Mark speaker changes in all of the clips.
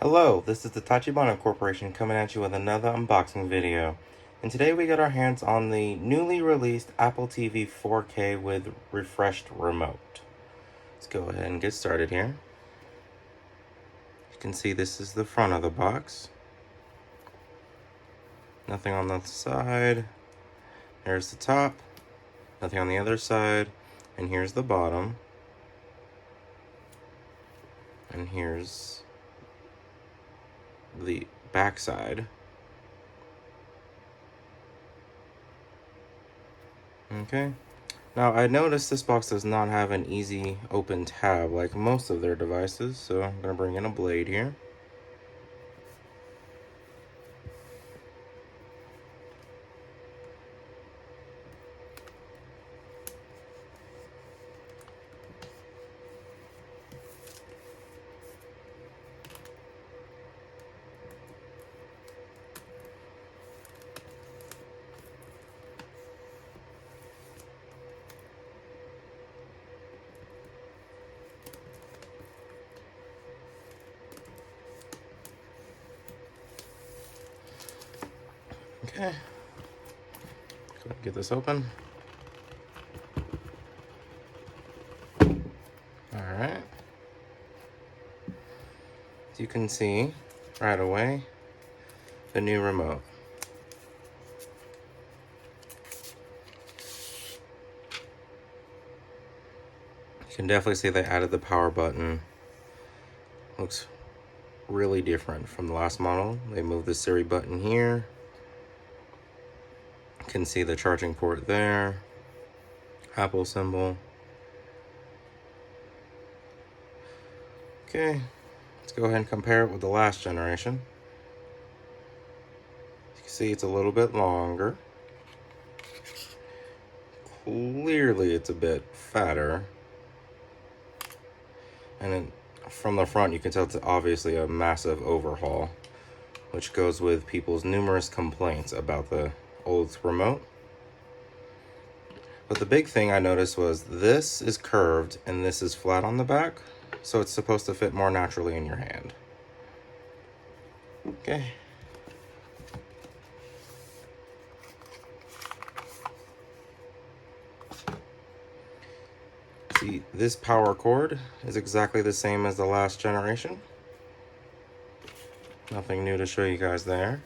Speaker 1: Hello, this is the Tachibana Corporation coming at you with another unboxing video. And today we got our hands on the newly released Apple TV 4K with refreshed remote. Let's go ahead and get started here. You can see this is the front of the box. Nothing on the side. There's the top. Nothing on the other side. And here's the bottom. And here's the back side. Okay. Now I noticed this box does not have an easy open tab like most of their devices, so I'm going to bring in a blade here. Okay, go ahead and get this open. Alright, as you can see right away, the new remote. You can definitely see they added the power button. Looks really different from the last model. They moved the Siri button here. You can see the charging port there, Apple symbol. Okay, let's go ahead and compare it with the last generation. You can see it's a little bit longer. Clearly it's a bit fatter. And then from the front you can tell it's obviously a massive overhaul, which goes with people's numerous complaints about the old remote. But the big thing I noticed was this is curved and this is flat on the back, so it's supposed to fit more naturally in your hand. Okay. See, this power cord is exactly the same as the last generation. Nothing new to show you guys there.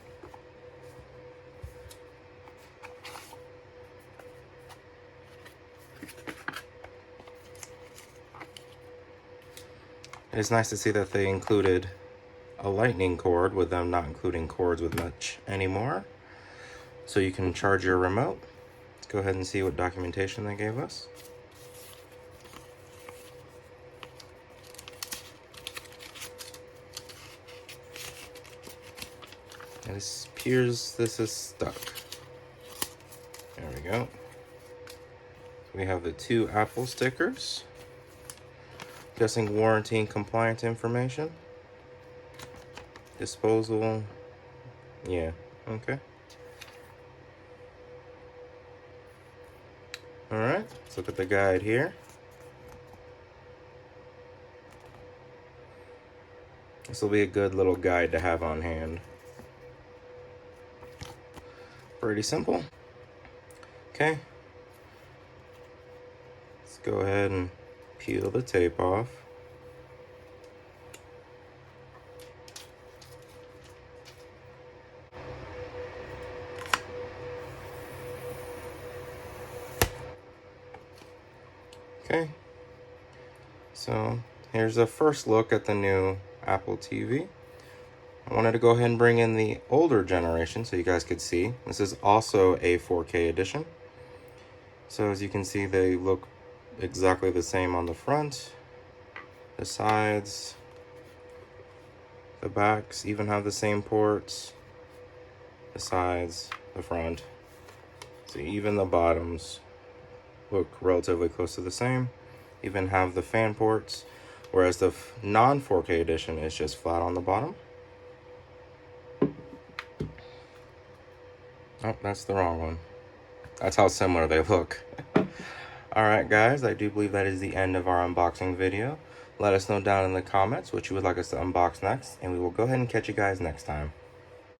Speaker 1: It's nice to see that they included a lightning cord with them not including cords with much anymore. So you can charge your remote. Let's go ahead and see what documentation they gave us. It appears this is stuck. There we go. We have the 2 Apple stickers. Guessing warranty and compliance information. Disposal. Yeah, okay. Alright, let's look at the guide here. This will be a good little guide to have on hand. Pretty simple. Okay. Let's go ahead and peel the tape off. Okay, so here's a first look at the new Apple TV. I wanted to go ahead and bring in the older generation so you guys could see. This is also a 4K edition. So as you can see, they look exactly the same on the front, the sides, the backs even have the same ports, the sides, the front. So even the bottoms look relatively close to the same, even have the fan ports, whereas the non-4K edition is just flat on the bottom. Oh, that's the wrong one. That's how similar they look. Alright guys, I do believe that is the end of our unboxing video. Let us know down in the comments what you would like us to unbox next, and we will go ahead and catch you guys next time.